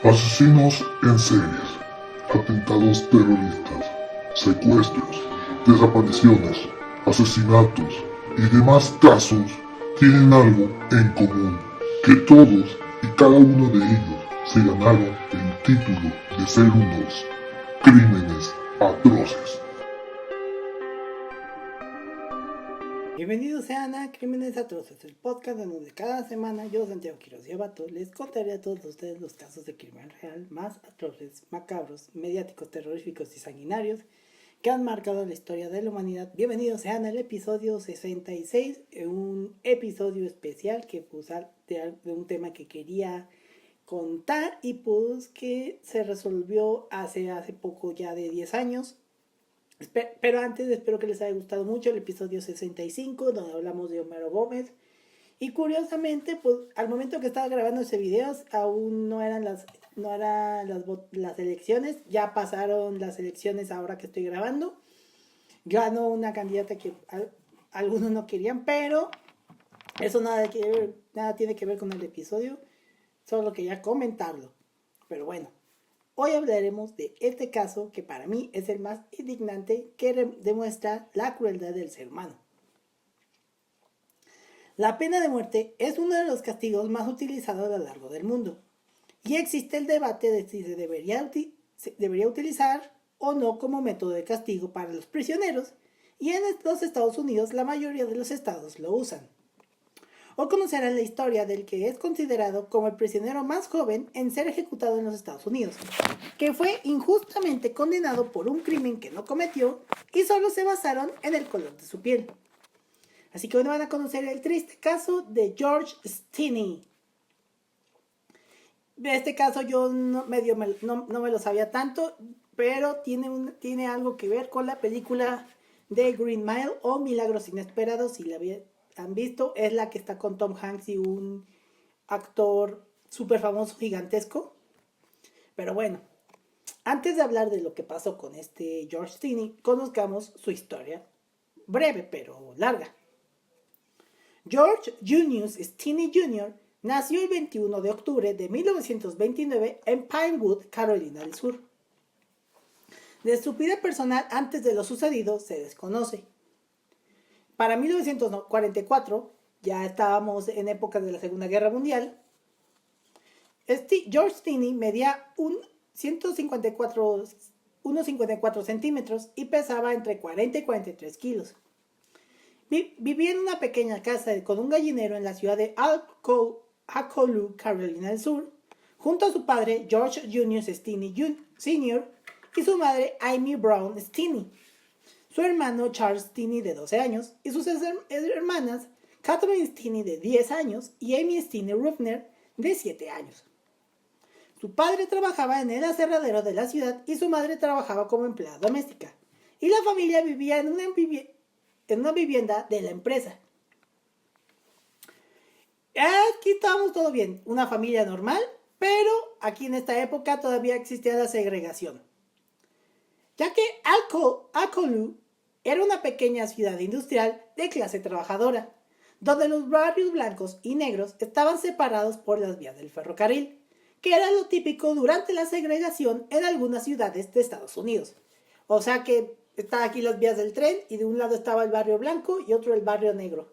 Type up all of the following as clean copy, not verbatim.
Asesinos en series, atentados terroristas, secuestros, desapariciones, asesinatos y demás casos tienen algo en común, que todos y cada uno de ellos se ganaron el título de ser unos crímenes atroces. Bienvenidos sean a Crímenes Atroces, el podcast en donde cada semana yo, Santiago Quiroz y Abato, les contaré a todos ustedes los casos de crimen real más atroces, macabros, mediáticos, terroríficos y sanguinarios que han marcado la historia de la humanidad. Bienvenidos sean al episodio 66, un episodio especial que de un tema que quería contar y pues que se resolvió hace poco, ya de 10 años. Pero antes espero que les haya gustado mucho el episodio 65 donde hablamos de Homero Gómez. Y curiosamente, pues al momento que estaba grabando ese video aún no eran las elecciones. Ya pasaron las elecciones ahora que estoy grabando. Ganó una candidata que algunos no querían, pero eso nada tiene que ver con el episodio. Solo quería comentarlo. Pero bueno. Hoy hablaremos de este caso que para mí es el más indignante, que demuestra la crueldad del ser humano. La pena de muerte es uno de los castigos más utilizados a lo largo del mundo y existe el debate de si se debería utilizar o no como método de castigo para los prisioneros, y en los Estados Unidos la mayoría de los estados lo usan. O conocerán la historia del que es considerado como el prisionero más joven en ser ejecutado en los Estados Unidos, que fue injustamente condenado por un crimen que no cometió y solo se basaron en el color de su piel. Así que hoy van a conocer el triste caso de George Stinney. Este caso yo no me lo sabía tanto, pero tiene algo que ver con la película de Green Mile o Milagros Inesperados. Si la han visto, es la que está con Tom Hanks y un actor súper famoso, gigantesco. Pero bueno, antes de hablar de lo que pasó con este George Stinney, conozcamos su historia, breve pero larga. George Junius Stinney Jr. nació el 21 de octubre de 1929 en Pinewood, Carolina del Sur. De su vida personal antes de lo sucedido se desconoce. Para 1944, ya estábamos en épocas de la Segunda Guerra Mundial, George Stinney medía 1,54 centímetros y pesaba entre 40 y 43 kilos. Vivía en una pequeña casa con un gallinero en la ciudad de Acolú, Carolina del Sur, junto a su padre George Junius Stinney Sr. y su madre Amy Brown Stinney, su hermano Charles Stinney de 12 años y sus hermanas Catherine Stinney de 10 años y Amy Stinney Ruffner de 7 años. Su padre trabajaba en el aserradero de la ciudad y su madre trabajaba como empleada doméstica. Y la familia vivía en una vivienda de la empresa. Aquí estábamos todo bien, una familia normal, pero aquí en esta época todavía existía la segregación. Ya que Acolú era una pequeña ciudad industrial de clase trabajadora, donde los barrios blancos y negros estaban separados por las vías del ferrocarril, que era lo típico durante la segregación en algunas ciudades de Estados Unidos. O sea que estaban aquí las vías del tren y de un lado estaba el barrio blanco y otro el barrio negro.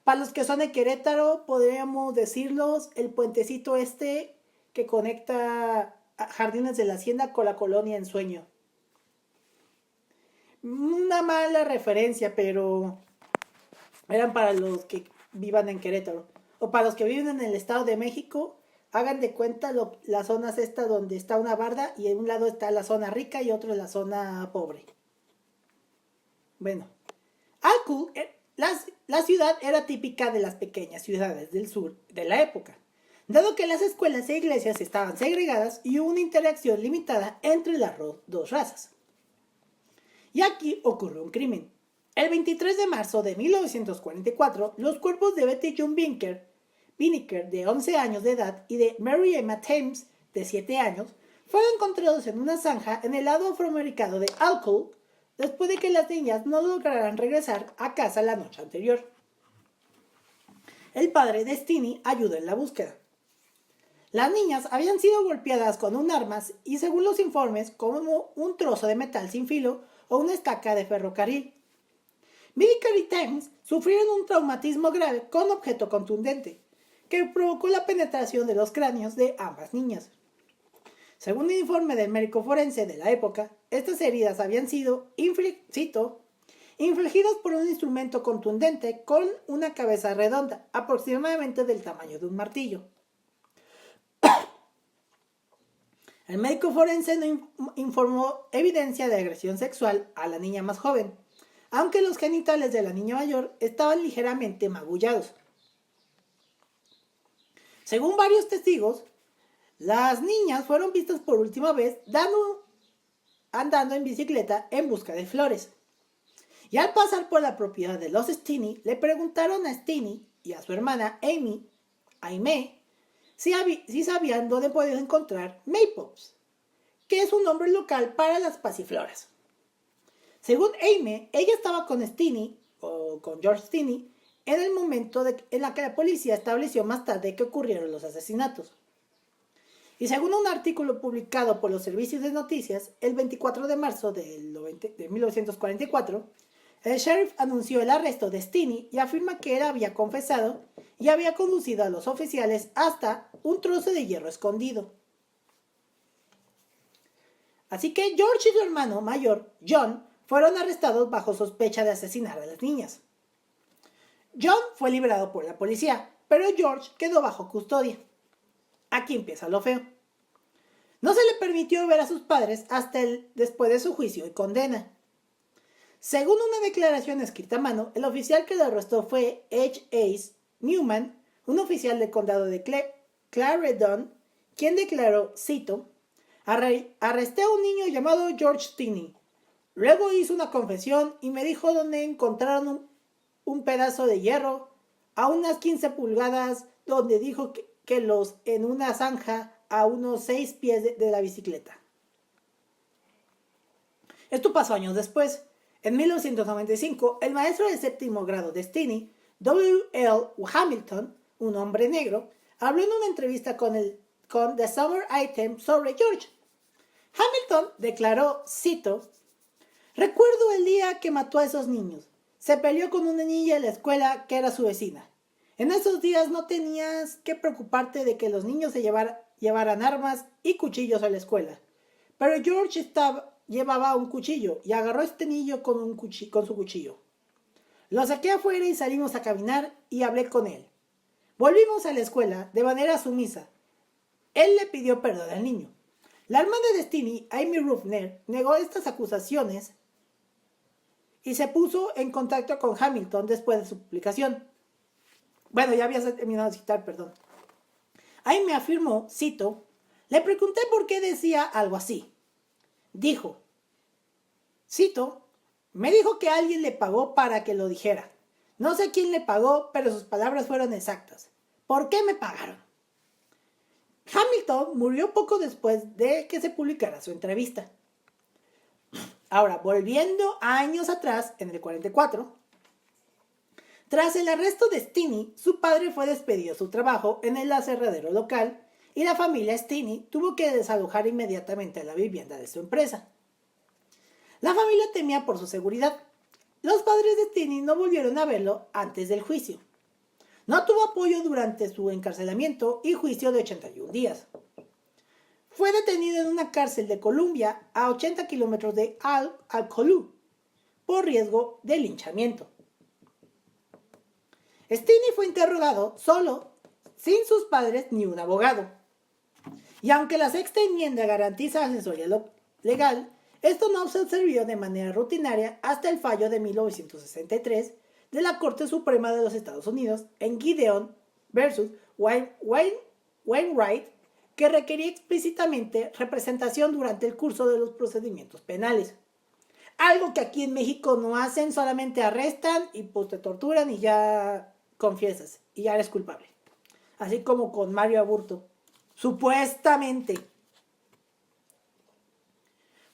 Para los que son de Querétaro, podríamos decirlos el puentecito este que conecta a Jardines de la Hacienda con la colonia Ensueño. Una mala referencia, pero eran para los que vivan en Querétaro. O para los que viven en el Estado de México, hagan de cuenta las zonas esta donde está una barda y en un lado está la zona rica y otro la zona pobre. Bueno, la ciudad era típica de las pequeñas ciudades del sur de la época, dado que las escuelas e iglesias estaban segregadas y hubo una interacción limitada entre las dos razas. Y aquí ocurrió un crimen. El 23 de marzo de 1944, los cuerpos de Betty June Binnicker, de 11 años de edad, y de Mary Emma Thames, de 7 años, fueron encontrados en una zanja en el lado afroamericano de Alcohol, después de que las niñas no lograran regresar a casa la noche anterior. El padre de Stinney ayudó en la búsqueda. Las niñas habían sido golpeadas con un arma y, según los informes, como un trozo de metal sin filo o una estaca de ferrocarril. Military Times sufrieron un traumatismo grave con objeto contundente, que provocó la penetración de los cráneos de ambas niñas. Según el informe del médico forense de la época, estas heridas habían sido, infligidas por un instrumento contundente con una cabeza redonda, aproximadamente del tamaño de un martillo. El médico forense no informó evidencia de agresión sexual a la niña más joven, aunque los genitales de la niña mayor estaban ligeramente magullados. Según varios testigos, las niñas fueron vistas por última vez andando en bicicleta en busca de flores. Y al pasar por la propiedad de los Stinney, le preguntaron a Stinney y a su hermana Aimee, si sabían dónde podían encontrar Maypops, que es un nombre local para las pasifloras. Según Aimee, ella estaba con Stinney, o con George Stinney, en el momento en la que la policía estableció más tarde que ocurrieron los asesinatos. Y según un artículo publicado por los servicios de noticias, el 24 de marzo de 1944, el sheriff anunció el arresto de Stinney y afirma que él había confesado y había conducido a los oficiales hasta un trozo de hierro escondido. Así que George y su hermano mayor, John, fueron arrestados bajo sospecha de asesinar a las niñas. John fue liberado por la policía, pero George quedó bajo custodia. Aquí empieza lo feo. No se le permitió ver a sus padres hasta después de su juicio y condena. Según una declaración escrita a mano, el oficial que lo arrestó fue H. Newman, un oficial del condado de Clarendon, quien declaró, cito, arresté a un niño llamado George Stinney. Luego hizo una confesión y me dijo dónde encontraron un pedazo de hierro a unas 15 pulgadas donde dijo que los en una zanja a unos 6 pies de la bicicleta. Esto pasó años después. En 1995, el maestro de séptimo grado de Stinney, W.L. Hamilton, un hombre negro, habló en una entrevista con The Summer Item sobre George. Hamilton declaró, cito, recuerdo el día que mató a esos niños. Se peleó con una niña en la escuela que era su vecina. En esos días no tenías que preocuparte de que los niños se llevaran armas y cuchillos a la escuela. Pero George llevaba un cuchillo y agarró a este niño con su cuchillo. Lo saqué afuera y salimos a caminar y hablé con él. Volvimos a la escuela de manera sumisa. Él le pidió perdón al niño. La hermana de Stinney, Amy Ruffner, negó estas acusaciones y se puso en contacto con Hamilton después de su publicación. Bueno, ya había terminado de citar, perdón. Amy afirmó, cito, le pregunté por qué decía algo así. Dijo, cito, me dijo que alguien le pagó para que lo dijera. No sé quién le pagó, pero sus palabras fueron exactas. ¿Por qué me pagaron? Hamilton murió poco después de que se publicara su entrevista. Ahora, volviendo años atrás, en el 44, tras el arresto de Stinney, su padre fue despedido de su trabajo en el aserradero local y la familia Stinney tuvo que desalojar inmediatamente la vivienda de su empresa. La familia temía por su seguridad. Los padres de Stinney no volvieron a verlo antes del juicio. No tuvo apoyo durante su encarcelamiento y juicio de 81 días. Fue detenido en una cárcel de Columbia a 80 kilómetros de Al-Kholu por riesgo de linchamiento. Stinney fue interrogado solo, sin sus padres ni un abogado. Y aunque la sexta enmienda garantiza asesoría legal, esto no se observó de manera rutinaria hasta el fallo de 1963 de la Corte Suprema de los Estados Unidos en Gideon versus Wainwright, que requería explícitamente representación durante el curso de los procedimientos penales. Algo que aquí en México no hacen, solamente arrestan y pues te torturan y ya confiesas y ya eres culpable. Así como con Mario Aburto. Supuestamente.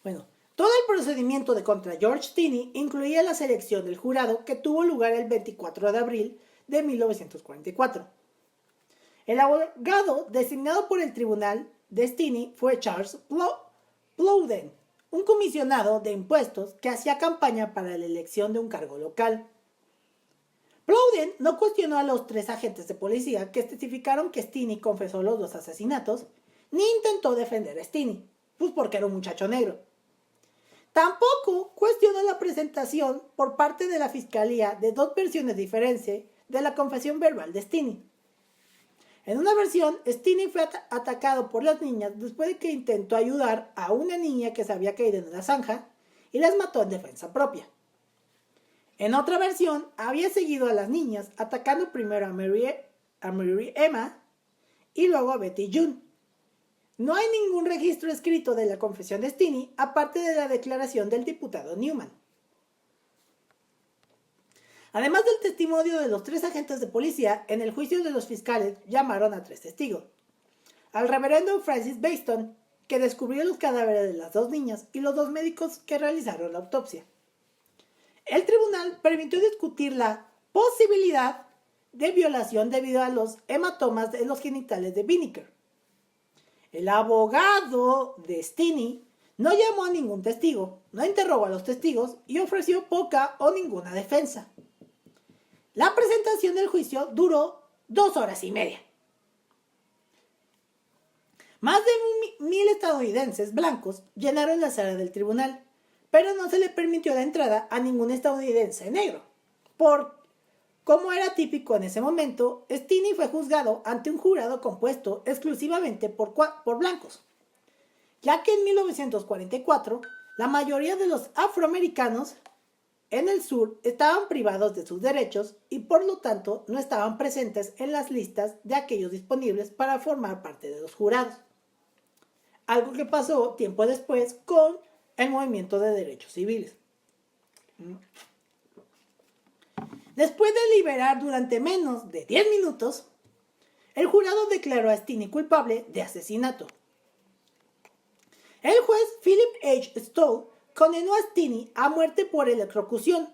Bueno, todo el procedimiento de contra George Stinney incluía la selección del jurado que tuvo lugar el 24 de abril de 1944. El abogado designado por el tribunal de Stinney fue Charles Plowden, un comisionado de impuestos que hacía campaña para la elección de un cargo local. Plowden no cuestionó a los 3 agentes de policía que testificaron que Stinney confesó los 2 asesinatos, ni intentó defender a Stinney, pues porque era un muchacho negro. Tampoco cuestionó la presentación por parte de la fiscalía de 2 versiones diferentes de la confesión verbal de Stinney. En una versión, Stinney fue atacado por las niñas después de que intentó ayudar a una niña que se había caído en una zanja y las mató en defensa propia. En otra versión, había seguido a las niñas, atacando primero a Mary Emma y luego a Betty June. No hay ningún registro escrito de la confesión de Stinney, aparte de la declaración del diputado Newman. Además del testimonio de los 3 agentes de policía, en el juicio de los fiscales llamaron a 3 testigos. Al reverendo Francis Baston, que descubrió los cadáveres de las 2 niñas, y los 2 médicos que realizaron la autopsia. El tribunal permitió discutir la posibilidad de violación debido a los hematomas de los genitales de Binnicker. El abogado de Stinney no llamó a ningún testigo, no interrogó a los testigos y ofreció poca o ninguna defensa. La presentación del juicio duró 2 horas y media. Más de 1,000 estadounidenses blancos llenaron la sala del tribunal, pero no se le permitió la entrada a ningún estadounidense negro. Como era típico en ese momento, Stinney fue juzgado ante un jurado compuesto exclusivamente por blancos, ya que en 1944 la mayoría de los afroamericanos en el sur estaban privados de sus derechos y por lo tanto no estaban presentes en las listas de aquellos disponibles para formar parte de los jurados. Algo que pasó tiempo después con el movimiento de derechos civiles. Después de deliberar durante menos de 10 minutos, el jurado declaró a Stinney culpable de asesinato. El juez Philip H. Stoll condenó a Stinney a muerte por electrocución.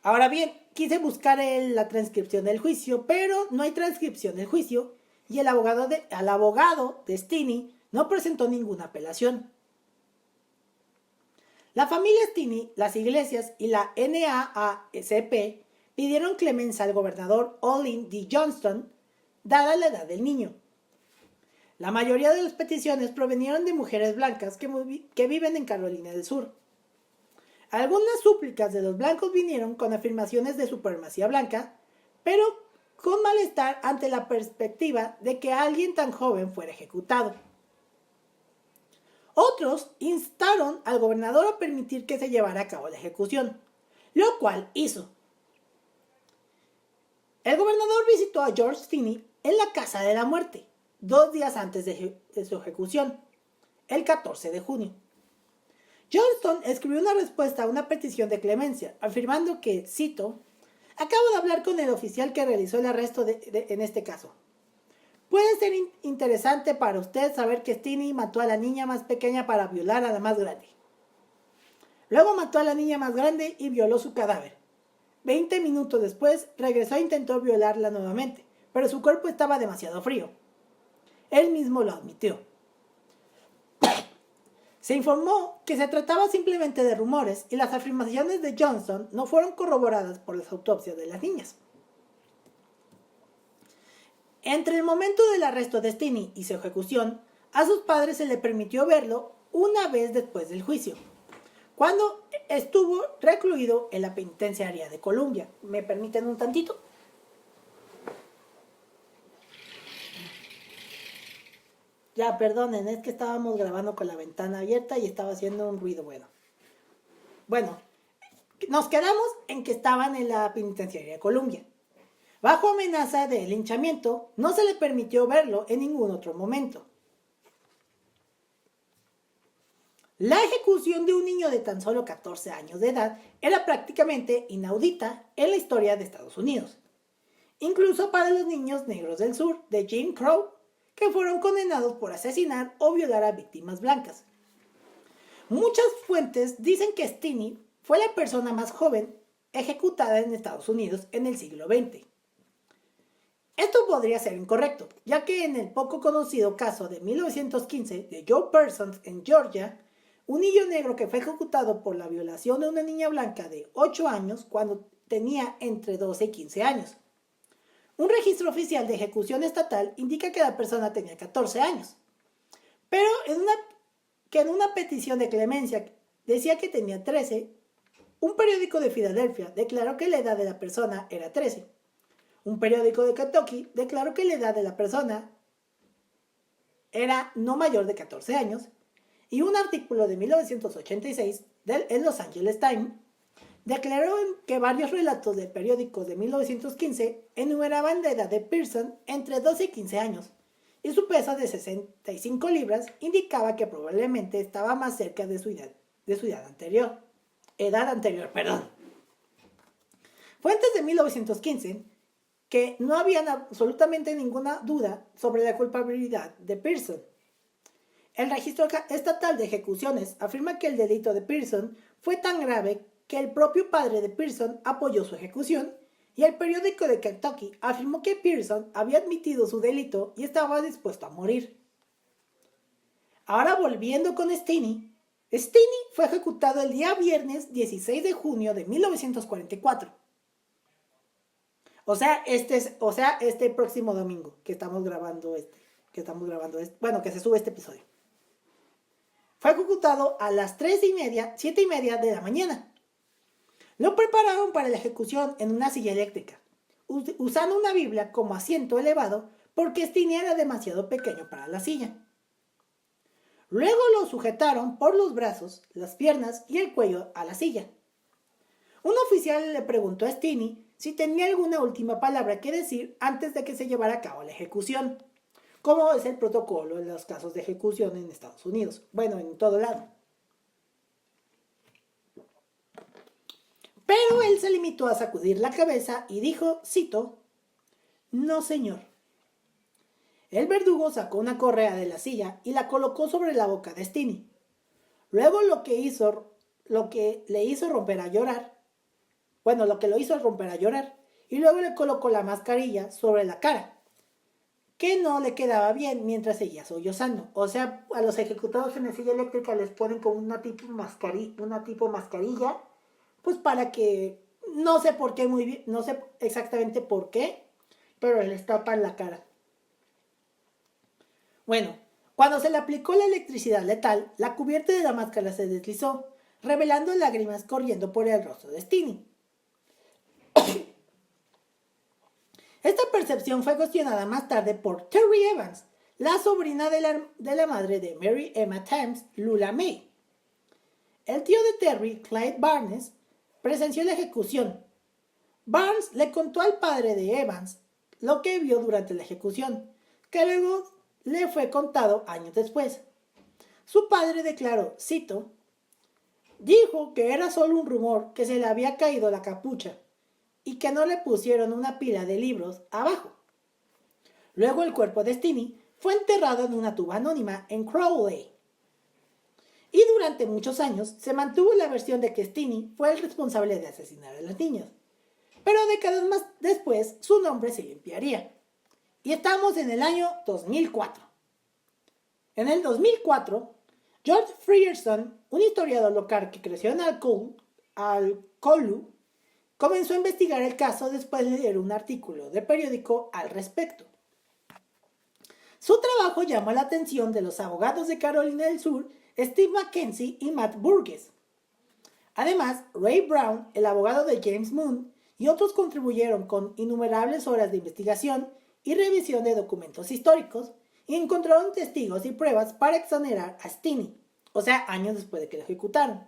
Ahora bien, quise buscar la transcripción del juicio, pero no hay transcripción del juicio y el abogado de Stinney no presentó ninguna apelación. La familia Stinney, las iglesias y la NAACP pidieron clemencia al gobernador Olin D. Johnston, dada la edad del niño. La mayoría de las peticiones provenieron de mujeres blancas que viven en Carolina del Sur. Algunas súplicas de los blancos vinieron con afirmaciones de supremacía blanca, pero con malestar ante la perspectiva de que alguien tan joven fuera ejecutado. Otros instaron al gobernador a permitir que se llevara a cabo la ejecución, lo cual hizo. El gobernador visitó a George Stinney en la Casa de la Muerte, 2 días antes de su ejecución, el 14 de junio. Johnston escribió una respuesta a una petición de clemencia, afirmando que, cito, acabo de hablar con el oficial que realizó el arresto en este caso. Puede ser interesante para usted saber que Stinney mató a la niña más pequeña para violar a la más grande. Luego mató a la niña más grande y violó su cadáver. 20 minutos después regresó e intentó violarla nuevamente, pero su cuerpo estaba demasiado frío. Él mismo lo admitió. Se informó que se trataba simplemente de rumores y las afirmaciones de Johnston no fueron corroboradas por las autopsias de las niñas. Entre el momento del arresto de Stinney y su ejecución, a sus padres se le permitió verlo una vez después del juicio, cuando estuvo recluido en la penitenciaría de Columbia. ¿Me permiten un tantito? Ya, perdonen, es que estábamos grabando con la ventana abierta y estaba haciendo un ruido bueno. Bueno, nos quedamos en que estaban en la penitenciaría de Columbia. Bajo amenaza de linchamiento, no se le permitió verlo en ningún otro momento. La ejecución de un niño de tan solo 14 años de edad era prácticamente inaudita en la historia de Estados Unidos, incluso para los niños negros del sur de Jim Crow, que fueron condenados por asesinar o violar a víctimas blancas. Muchas fuentes dicen que Stinney fue la persona más joven ejecutada en Estados Unidos en el siglo XX. Esto podría ser incorrecto, ya que en el poco conocido caso de 1915 de Joe Parsons en Georgia, un niño negro que fue ejecutado por la violación de una niña blanca de 8 años cuando tenía entre 12 y 15 años. Un registro oficial de ejecución estatal indica que la persona tenía 14 años, pero en una petición de clemencia decía que tenía 13, un periódico de Filadelfia declaró que la edad de la persona era 13. Un periódico de Kentucky declaró que la edad de la persona era no mayor de 14 años, y un artículo de 1986 en Los Angeles Times declaró que varios relatos de periódicos de 1915 enumeraban la edad de Pearson entre 12 y 15 años, y su peso de 65 libras indicaba que probablemente estaba más cerca de su edad anterior. Fuentes de 1915 que no habían absolutamente ninguna duda sobre la culpabilidad de Pearson. El registro estatal de ejecuciones afirma que el delito de Pearson fue tan grave que el propio padre de Pearson apoyó su ejecución, y el periódico de Kentucky afirmó que Pearson había admitido su delito y estaba dispuesto a morir. Ahora volviendo con Stinney fue ejecutado el día viernes 16 de junio de 1944. O sea, este próximo domingo que se sube este episodio. Fue ejecutado a las 7:30 de la mañana. Lo prepararon para la ejecución en una silla eléctrica, usando una Biblia como asiento elevado porque Stinney era demasiado pequeño para la silla. Luego lo sujetaron por los brazos, las piernas y el cuello a la silla. Un oficial le preguntó a Stinney si tenía alguna última palabra que decir antes de que se llevara a cabo la ejecución, como es el protocolo en los casos de ejecución en Estados Unidos, bueno, en todo lado. Pero él se limitó a sacudir la cabeza y dijo, cito, «No, señor». El verdugo sacó una correa de la silla y la colocó sobre la boca de Stinney. Luego lo que le hizo romper a llorar, y luego le colocó la mascarilla sobre la cara, que no le quedaba bien mientras seguía sollozando. O sea, a los ejecutados en la silla eléctrica les ponen como una tipo mascarilla, pues para que, no sé por qué muy bien, no sé exactamente por qué, pero les tapan la cara. Bueno, cuando se le aplicó la electricidad letal, la cubierta de la máscara se deslizó, revelando lágrimas corriendo por el rostro de Stinney. Esta percepción fue cuestionada más tarde por Terry Evans, la sobrina de la madre de Mary Emma Thames, Lula May. El tío de Terry, Clyde Barnes, presenció la ejecución. Barnes le contó al padre de Evans lo que vio durante la ejecución, que luego le fue contado años después. Su padre declaró, cito, «Dijo que era solo un rumor que se le había caído la capucha y que no le pusieron una pila de libros abajo». Luego el cuerpo de Stinney fue enterrado en una tumba anónima en Crowley. Y durante muchos años se mantuvo la versión de que Stinney fue el responsable de asesinar a los niños. Pero décadas más después su nombre se limpiaría. Y estamos en el año 2004. En el 2004, George Frierson, un historiador local que creció en Alcolu, comenzó a investigar el caso después de leer un artículo del periódico al respecto. Su trabajo llamó la atención de los abogados de Carolina del Sur, Steve Mackenzie y Matt Burgess. Además, Ray Brown, el abogado de James Moon, y otros contribuyeron con innumerables horas de investigación y revisión de documentos históricos, y encontraron testigos y pruebas para exonerar a Stinney, o sea, años después de que lo ejecutaron.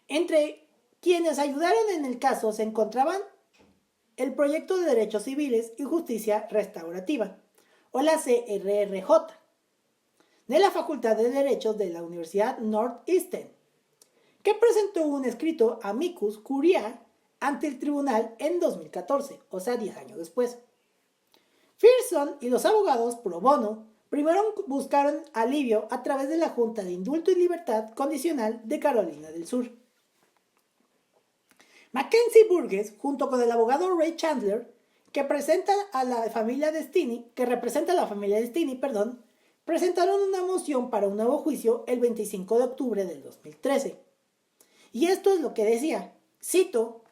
Entre quienes ayudaron en el caso se encontraban el Proyecto de Derechos Civiles y Justicia Restaurativa, o la CRRJ, de la Facultad de Derechos de la Universidad Northeastern, que presentó un escrito amicus curiae ante el tribunal en 2014, o sea, 10 años después. Frierson y los abogados pro bono primero buscaron alivio a través de la Junta de Indulto y Libertad Condicional de Carolina del Sur. Mackenzie y Burgess, junto con el abogado Ray Chandler, que representa a la familia de Stini, presentaron una moción para un nuevo juicio el 25 de octubre del 2013. Y esto es lo que decía, cito,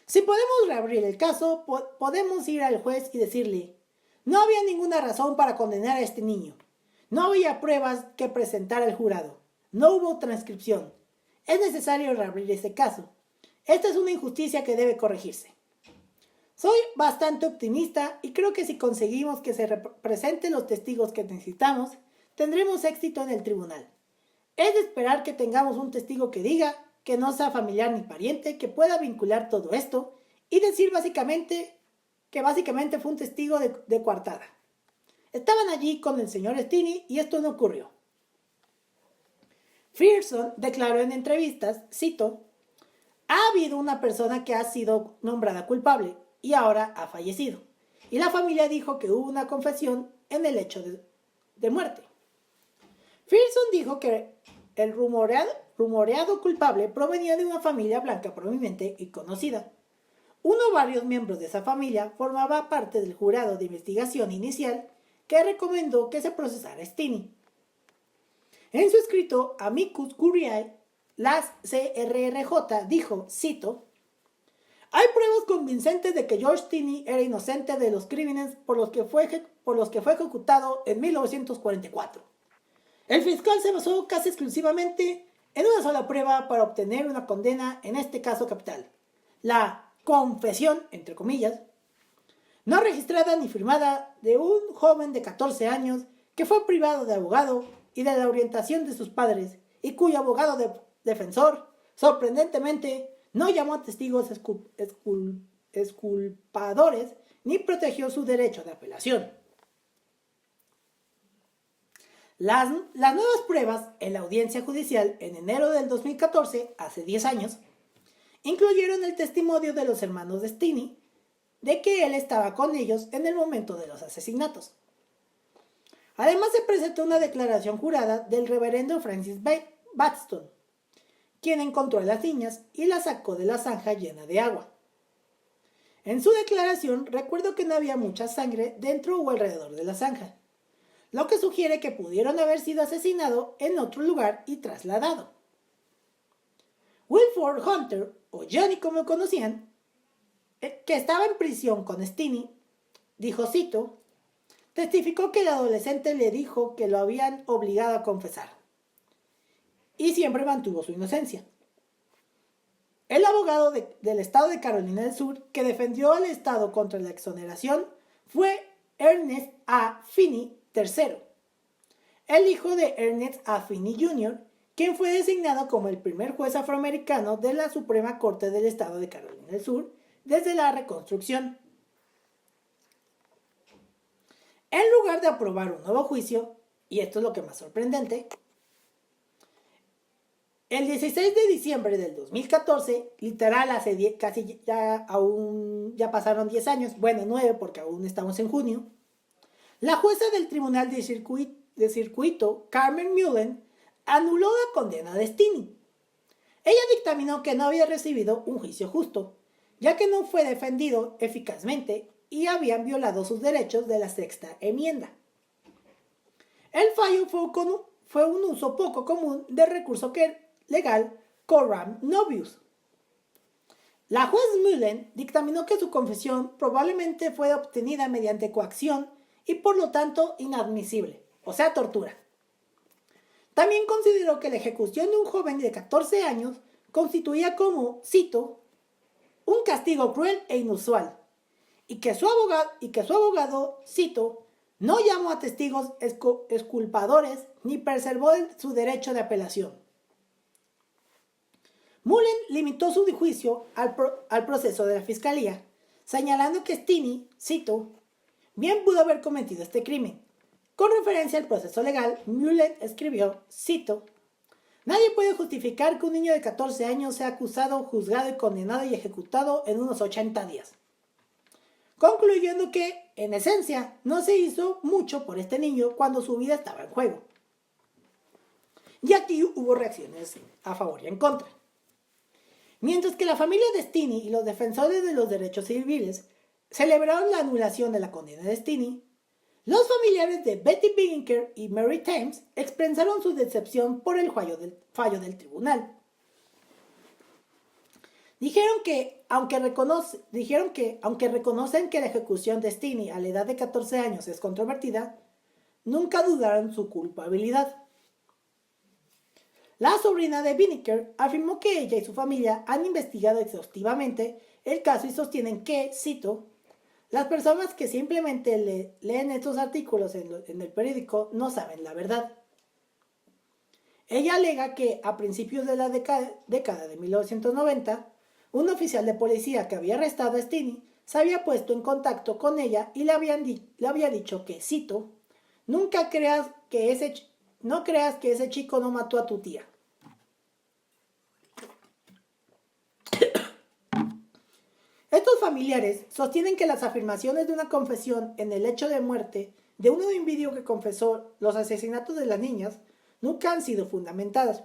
si podemos reabrir el caso, podemos ir al juez y decirle, no había ninguna razón para condenar a este niño. No había pruebas que presentar al jurado. No hubo transcripción. Es necesario reabrir este caso. Esta es una injusticia que debe corregirse. Soy bastante optimista y creo que si conseguimos que se presenten los testigos que necesitamos, tendremos éxito en el tribunal. Es de esperar que tengamos un testigo que diga que no sea familiar ni pariente, que pueda vincular todo esto y decir que básicamente fue un testigo de coartada. Estaban allí con el señor Stini y esto no ocurrió. Frearson declaró en entrevistas, cito, ha habido una persona que ha sido nombrada culpable y ahora ha fallecido. Y la familia dijo que hubo una confesión en el hecho de muerte. Frearson dijo que el rumoreado culpable provenía de una familia blanca prominente y conocida. Uno o varios miembros de esa familia formaba parte del jurado de investigación inicial que recomendó que se procesara a Stini. En su escrito Amicus Curiae, la CRRJ dijo, cito, hay pruebas convincentes de que George Stini era inocente de los crímenes por los que fue ejecutado en 1944. El fiscal se basó casi exclusivamente en una sola prueba para obtener una condena en este caso capital, la confesión, entre comillas, no registrada ni firmada de un joven de 14 años que fue privado de abogado y de la orientación de sus padres y cuyo abogado defensor, sorprendentemente, no llamó a testigos exculpadores ni protegió su derecho de apelación. Las nuevas pruebas en la audiencia judicial en enero del 2014, hace 10 años, incluyeron el testimonio de los hermanos de Stini de que él estaba con ellos en el momento de los asesinatos. Además se presentó una declaración jurada del reverendo Francis Batson, quien encontró a las niñas y las sacó de la zanja llena de agua. En su declaración recuerdo que no había mucha sangre dentro o alrededor de la zanja, lo que sugiere que pudieron haber sido asesinados en otro lugar y trasladado. Wilford Hunter, o Johnny como lo conocían, que estaba en prisión con Stini, dijo, cito, testificó que el adolescente le dijo que lo habían obligado a confesar y siempre mantuvo su inocencia. El abogado del estado de Carolina del Sur que defendió al estado contra la exoneración fue Ernest A. Finney III, el hijo de Ernest A. Finney Jr., quien fue designado como el primer juez afroamericano de la Suprema Corte del estado de Carolina del Sur desde la Reconstrucción. En lugar de aprobar un nuevo juicio, y esto es lo que más sorprendente, el 16 de diciembre del 2014, literal hace ya pasaron 10 años, bueno 9 porque aún estamos en junio, la jueza del Tribunal de Circuito, Carmen Mullen, anuló la condena de Stini. Ella dictaminó que no había recibido un juicio justo, ya que no fue defendido eficazmente y habían violado sus derechos de la sexta enmienda. El fallo fue un uso poco común del recurso legal coram nobis. La juez Mullen dictaminó que su confesión probablemente fue obtenida mediante coacción y por lo tanto inadmisible, o sea, tortura. También consideró que la ejecución de un joven de 14 años constituía como, cito, un castigo cruel e inusual, y que su abogado, cito, no llamó a testigos exculpadores ni preservó su derecho de apelación. Mullen limitó su juicio al proceso de la fiscalía, señalando que Stini, cito, bien pudo haber cometido este crimen. Con referencia al proceso legal, Mullen escribió, cito, nadie puede justificar que un niño de 14 años sea acusado, juzgado y condenado y ejecutado en unos 80 días. Concluyendo que, en esencia, no se hizo mucho por este niño cuando su vida estaba en juego. Y aquí hubo reacciones a favor y en contra. Mientras que la familia de Stini y los defensores de los derechos civiles celebraron la anulación de la condena de Steenie, los familiares de Betty Binker y Mary Thames expresaron su decepción por el fallo del tribunal. Dijeron que, aunque reconocen que la ejecución de Steenie a la edad de 14 años es controvertida, nunca dudaron su culpabilidad. La sobrina de Binker afirmó que ella y su familia han investigado exhaustivamente el caso y sostienen que, cito, las personas que simplemente leen estos artículos en el periódico no saben la verdad. Ella alega que a principios de la década de 1990, un oficial de policía que había arrestado a Steenie se había puesto en contacto con ella y le había dicho que, cito, no creas que ese chico no mató a tu tía. Estos familiares sostienen que las afirmaciones de una confesión en el hecho de muerte de un individuo que confesó los asesinatos de las niñas nunca han sido fundamentadas.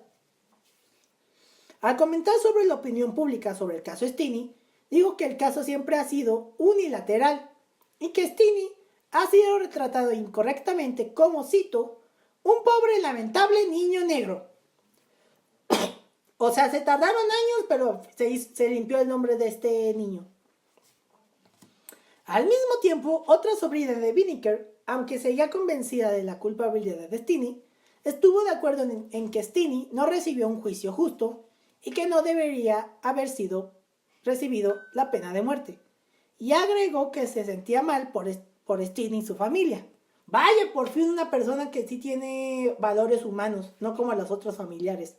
Al comentar sobre la opinión pública sobre el caso Steenie, dijo que el caso siempre ha sido unilateral y que Steenie ha sido retratado incorrectamente como, cito, un pobre lamentable niño negro. O sea, se tardaron años, pero se limpió el nombre de este niño. Al mismo tiempo, otra sobrina de Binker, aunque seguía convencida de la culpabilidad de Steenie, estuvo de acuerdo en que Steenie no recibió un juicio justo y que no debería haber recibido la pena de muerte. Y agregó que se sentía mal por Steenie y su familia. Vaya, por fin una persona que sí tiene valores humanos, no como los otros familiares.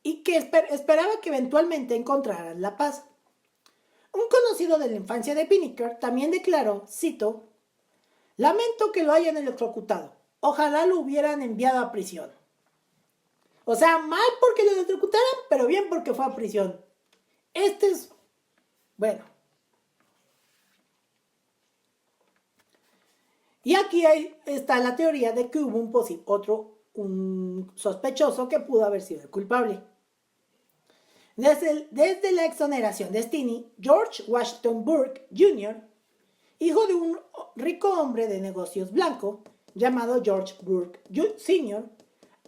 Y que esperaba que eventualmente encontraran la paz. Un conocido de la infancia de Binker también declaró, cito, lamento que lo hayan electrocutado. Ojalá lo hubieran enviado a prisión. O sea, mal porque lo electrocutaran, pero bien porque fue a prisión. Bueno. Y aquí está la teoría de que hubo un sospechoso que pudo haber sido el culpable. Desde la exoneración de Steenie, George Washington Burke Jr., hijo de un rico hombre de negocios blanco llamado George Burke Sr.,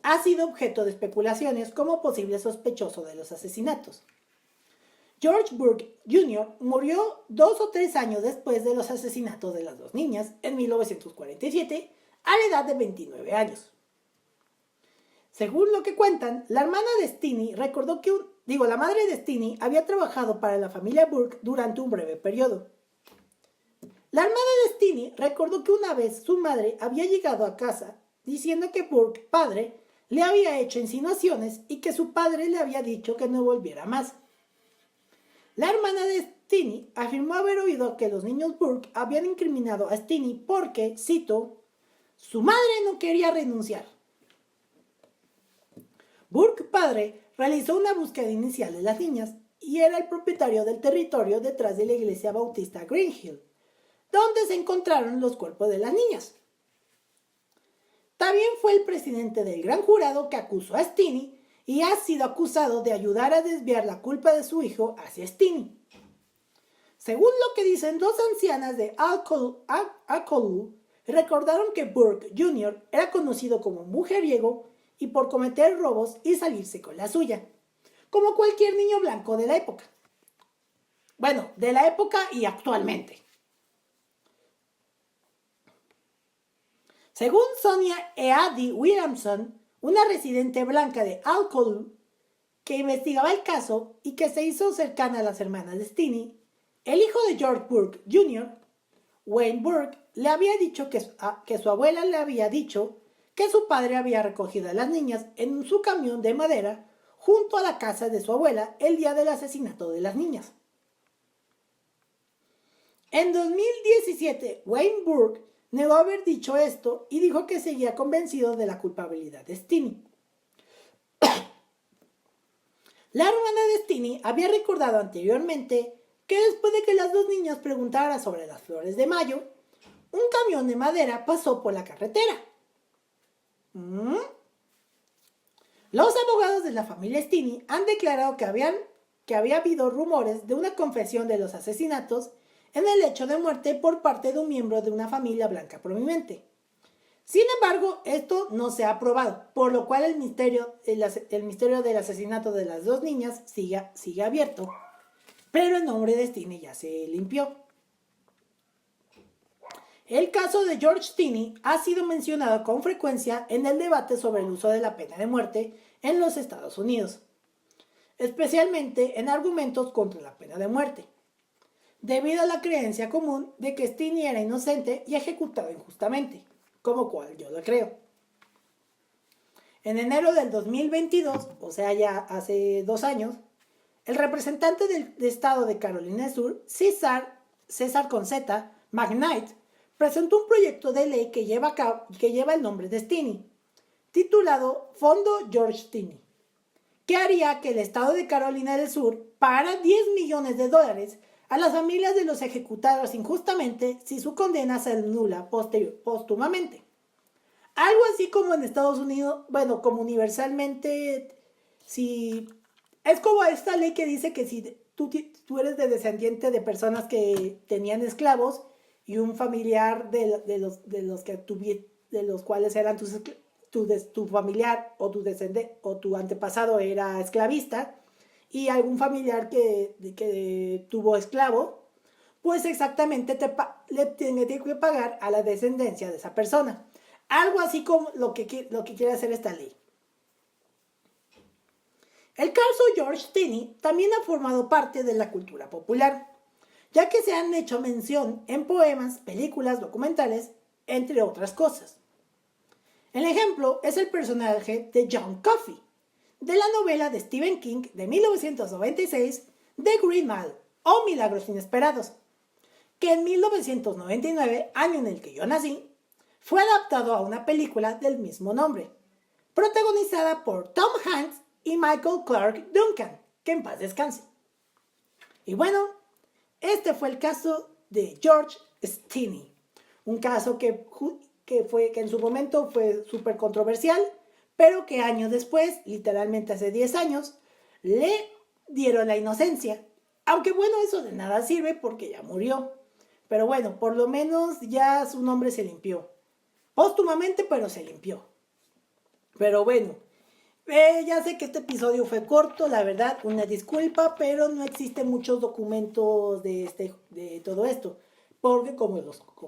ha sido objeto de especulaciones como posible sospechoso de los asesinatos. George Burke Jr. murió 2 o 3 años después de los asesinatos de las dos niñas en 1947 a la edad de 29 años. Según lo que cuentan, la hermana de Steenie recordó que la madre de Steenie había trabajado para la familia Burke durante un breve periodo. La hermana de Steenie recordó que una vez su madre había llegado a casa diciendo que Burke, padre, le había hecho insinuaciones y que su padre le había dicho que no volviera más. La hermana de Steenie afirmó haber oído que los niños Burke habían incriminado a Steenie porque, cito, su madre no quería renunciar. Burke, padre, realizó una búsqueda inicial de las niñas y era el propietario del territorio detrás de la iglesia bautista Green Hill, donde se encontraron los cuerpos de las niñas. También fue el presidente del gran jurado que acusó a Steenie y ha sido acusado de ayudar a desviar la culpa de su hijo hacia Steenie. Según lo que dicen dos ancianas de Alcolu, recordaron que Burke Jr. era conocido como mujeriego y por cometer robos y salirse con la suya, como cualquier niño blanco de la época. Bueno, de la época y actualmente. Según Sonia Eady Williamson, una residente blanca de Alcolu, que investigaba el caso y que se hizo cercana a las hermanas de Steenie, el hijo de George Burke Jr., Wayne Burke, le había dicho que su abuela le había dicho que su padre había recogido a las niñas en su camión de madera junto a la casa de su abuela el día del asesinato de las niñas. En 2017, Wayne Burke negó haber dicho esto y dijo que seguía convencido de la culpabilidad de Steenie. La hermana de Steenie había recordado anteriormente que después de que las dos niñas preguntaran sobre las flores de mayo, un camión de madera pasó por la carretera. Los abogados de la familia Stinney han declarado que había habido rumores de una confesión de los asesinatos en el lecho de muerte por parte de un miembro de una familia blanca prominente. Sin embargo, esto no se ha probado, por lo cual el misterio del asesinato de las dos niñas sigue abierto, pero el nombre de Stinney ya se limpió. El caso de George Stinney ha sido mencionado con frecuencia en el debate sobre el uso de la pena de muerte en los Estados Unidos, especialmente en argumentos contra la pena de muerte, debido a la creencia común de que Stinney era inocente y ejecutado injustamente, como cual yo lo creo. En enero del 2022, o sea ya hace 2 años, el representante del estado de Carolina del Sur, César con Z, McKnight, presentó un proyecto de ley que lleva el nombre de Stinney, titulado Fondo George Stinney, que haría que el estado de Carolina del Sur pagara $10 millones a las familias de los ejecutados injustamente si su condena se anula póstumamente. Algo así como en Estados Unidos, bueno, como universalmente, si es como esta ley que dice que si tú eres descendiente de personas que tenían esclavos y un familiar de los cuales eran tu familiar o tu descendiente o tu antepasado era esclavista, y algún familiar que tuvo esclavo, pues exactamente le tiene que pagar a la descendencia de esa persona. Algo así como lo que quiere hacer esta ley. El caso George Stinney también ha formado parte de la cultura popular, ya que se han hecho mención en poemas, películas, documentales, entre otras cosas. El ejemplo es el personaje de John Coffey, de la novela de Stephen King de 1996, The Green Mile, o Milagros Inesperados, que en 1999, año en el que yo nací, fue adaptado a una película del mismo nombre, protagonizada por Tom Hanks y Michael Clarke Duncan, que en paz descanse. Y bueno, este fue el caso de George Stinney, un caso que en su momento fue súper controversial, pero que años después, literalmente hace 10 años, le dieron la inocencia. Aunque bueno, eso de nada sirve porque ya murió. Pero bueno, por lo menos ya su nombre se limpió. Póstumamente, pero se limpió. Pero bueno, ya sé que este episodio fue corto, la verdad, una disculpa, pero no existen muchos documentos de todo esto. Porque como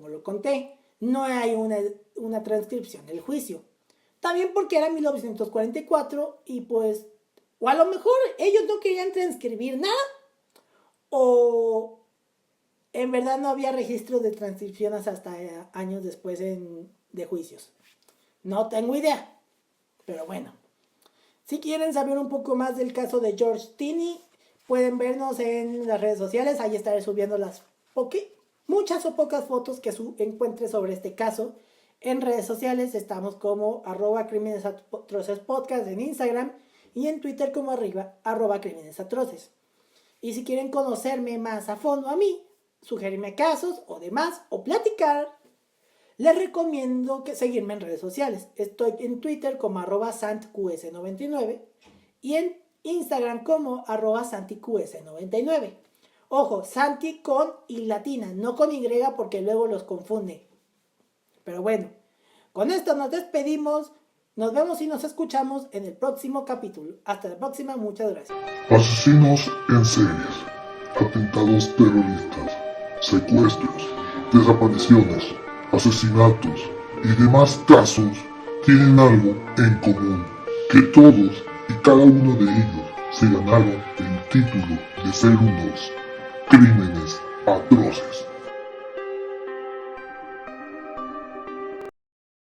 lo conté, no hay una transcripción del juicio. También porque era 1944 y pues, o a lo mejor ellos no querían transcribir nada, o en verdad no había registro de transcripciones hasta años después de juicios. No tengo idea, pero bueno. Si quieren saber un poco más del caso de George Stinney, pueden vernos en las redes sociales, ahí estaré subiendo muchas o pocas fotos que encuentre sobre este caso. En redes sociales estamos como @crimenesatrocespodcast en Instagram y en Twitter como @crimenesatroces. Y si quieren conocerme más a fondo a mí, sugerirme casos o demás, o platicar, les recomiendo seguirme en redes sociales. Estoy en Twitter como @santqs99 y en Instagram como @santiqs99. Ojo, Santi con I latina, no con Y porque luego los confunde. Pero bueno, con esto nos despedimos. Nos vemos y nos escuchamos en el próximo capítulo. Hasta la próxima, muchas gracias. Asesinos en series, atentados terroristas, secuestros, desapariciones, asesinatos y demás casos tienen algo en común, que todos y cada uno de ellos se ganaron el título de ser unos crímenes atroces.